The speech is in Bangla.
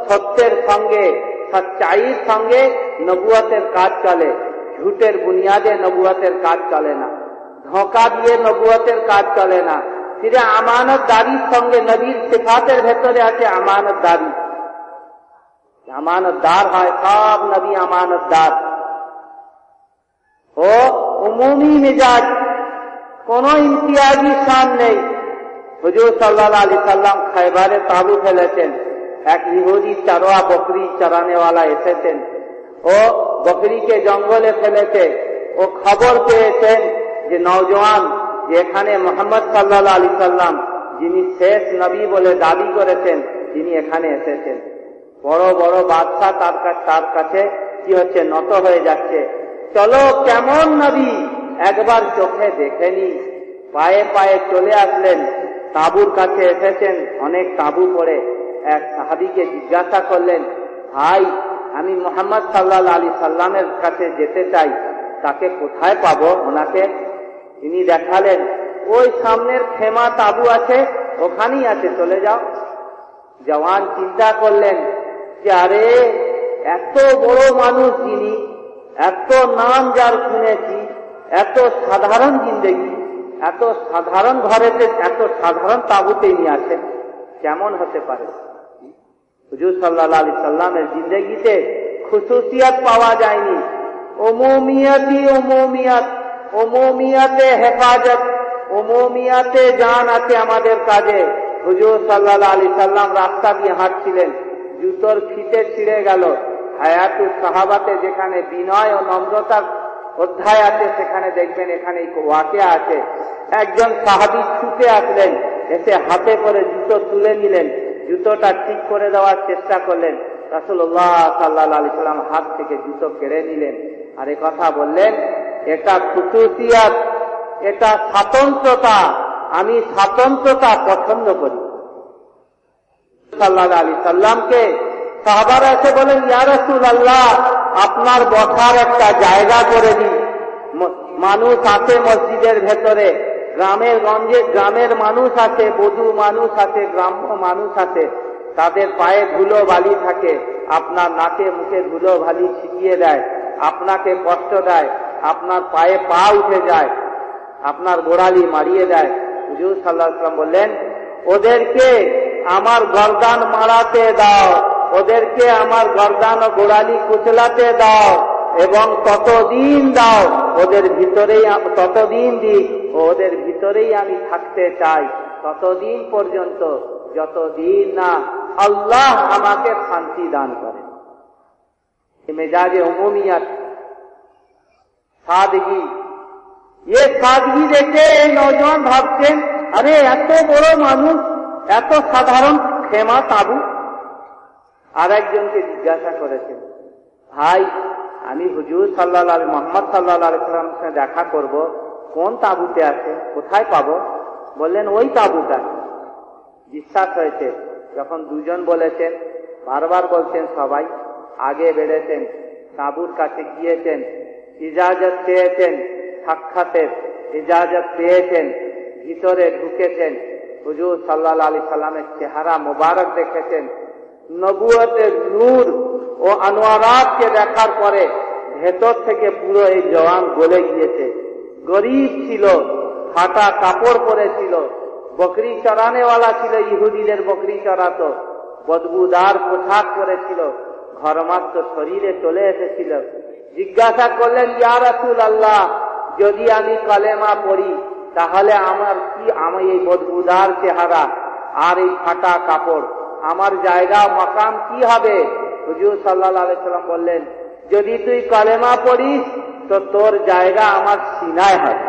সত্যের সঙ্গে, সচ্চাইয়ের সঙ্গে নবুয়তের কাজ চলে। ঝুটের বুনিয়াদে নবুয়তের কাজ চলে না, ধোঁকা দিয়ে নবুয়তের কাজ চলে না। ফিরে আমানতদারির সঙ্গে, নবীর সিফাতের ভেতরে আছে আমানতদারি। আমানতদার হয় সব নবী, আমানতদার ও উমুমি মেজাজ, কোন ইমতিয়াজি শান নেই। হুজুর সাল্লাল্লাহু আলাইহি সাল্লাম খায়বারে তাবু ফেলেছেন। এক ইহুদি চারোয়া বকরি চরানেওয়ালা এসেছেন, ও বকরিকে জঙ্গলে ফেলেছে। ও খবর পেয়েছেন যে নওজওয়ান, যে এখানে মুহাম্মদ সাল্লাল্লাহু আলাইহি সাল্লাম, যিনি শেষ নবী বলে দাবি করেছেন, তিনি এখানে এসেছেন। বড় বড় বাদশা তার কাছে কি হচ্ছে, নত হয়ে যাচ্ছে। চলো কেমন নবী একবার চোখে দেখেনি। পায়ে পায়ে চলে আসলেন, তাঁবুর কাছে এসেছেন। অনেক তাঁবু পড়ে এক সাহাবীকে জিজ্ঞাসা করলেন, ভাই আমি মুহাম্মদ সাল্লাল্লাহু আলাইহি সাল্লামের কাছে যেতে চাই, তাকে কোথায় পাবো? ওনাকে তিনি দেখালেন, ওই সামনের খেমা তাঁবু আছে, ওখানেই আছে, চলে যাও। জওয়ান চিন্তা করলেন যে আরে এত বড় মানুষ যিনি, এত নাম যার শুনেছি, এত সাধারণ জিন্দেগি, এত সাধারণ ঘরেতে, এত সাধারণ তাঁবুতে নিয়ে আছেন, কেমন হতে পারে? হুজুর সাল্লাল্লাহু আলাইহি সাল্লামের জিন্দেগিতে খুশুসিয়াত পাওয়া যায়নি। উমুমিয়াতে হেফাজত, উমুমিয়াতে জান আছে আমাদের কাজে। হুজুর সাল্লাল্লাহু আলাইহি সাল্লাম রাস্তা দিয়ে হাঁটছিলেন, জুতোর ফিতে ছিঁড়ে গেল। হায়াতুস সাহাবাতে যেখানে বিনয় ও নম্রতার অধ্যায় আছে, সেখানে দেখবেন এখানে ওয়াকিয়া আছে। একজন সাহাবী ছুটে আসলেন, এসে হাতে করে জুতো তুলে নিলেন, জুতোটা ঠিক করে দেওয়ার চেষ্টা করলেন। রাসূলুল্লাহ সাল্লাল্লাহু আলাইহি সাল্লাম হাত থেকে জুতো কেড়ে নিলেন, আর এই কথা বললেন, এটা খুশুসিয়াত, এটা স্বাতন্ত্রতা, আমি স্বাতন্ত্রতা পছন্দ করি। সাল্লাল্লাহু আলাইহি সাল্লামকে সাহাবারা এসে বলেন, ইয়া রাসূলুল্লাহ আপনার বসার একটা জায়গা করে দিন। মানুষ আছে মসজিদের ভেতরে, গ্রামের গঞ্জে গ্রামের মানুষ আছে, বধূ মানুষ আছে, গ্রাম্য মানুষ আছে, তাদের পায়ে ধুলো বালি থাকে, আপনার নাকে মুখে ধুলো বালি ছিটিয়ে দেয়, আপনাকে কষ্ট দেয়, আপনার পায়ে পা উঠে যায়, আপনার গোড়ালি মারিয়ে দেয়। হুজুর সাল্লাল্লাহু আলাইহি ওয়াসাল্লাম বললেন, ওদেরকে আমার গর্দান মারাতে দাও, ওদেরকে আমার গর্দান ও গোড়ালি কুচলাতে দাও, এবং ততদিন দাও ওদের ভিতরেই, ততদিন দিই ওদের ভিতরেই আমি থাকতে চাই, ততদিন পর্যন্ত যতদিন না আল্লাহ আমাকে শান্তি দান করে। মেজাজে উমুমিয়াত, সাদগি, ये সাদগি দেখে এই নওজওয়ান ভাবছেন, আরে এত বড় মানুষ, এত সাধারণ খেমা তাঁবু। আর একজনকে জিজ্ঞাসা করেছেন, ভাই আমি হুজুর সাল্লাল্লাহু আলাইহি মুহাম্মদ সাল্লাল্লাহু আলাইহি সাল্লামের সঙ্গে দেখা করব, কোন তাঁবুতে আছে, কোথায় পাবো? বললেন ওই তাঁবুটা। বিশ্বাস হয়েছে যখন দুজন বলেছেন, বারবার বলছেন, সবাই আগে বেড়েছেন, তাঁবুর কাছে গিয়েছেন, ইজাজত চেয়েছেন, সাক্ষাতের ইজাজত পেয়েছেন, ভিতরে ঢুকেছেন, হুজুর সাল্লাল্লাহু আলাইহি সাল্লামের চেহারা মোবারক দেখেছেন, নবুয়তের নূর ও আনোয়ারাতকে দেখার পরে ভেতর থেকে পুরো এই জওয়ান গলে গিয়েছে। গরিব ছিল, ফাটা কাপড় পরেছিল, বকরি চরানেওয়ালা ছিল, ইহুদিদের বকরি চরাতো, বদবুদার পোশাক পরেছিল, ঘরমাত্র শরীরে চলে এসেছিল। জিজ্ঞাসা করলেন, ইয়া রাসূলুল্লাহ যদি আমি কালেমা পড়ি তাহলে আমার কি, আমি এই বদবুদার চেহারা আর এই ফাটা কাপড়, আমার জায়গা মাকাম কি হবে? হুজুর সাল্লাল্লাহু আলাইহি সাল্লাম বললেন, যদি তুই কালেমা পড়িস তো তোর জায়গা আমার সিনায় হবে।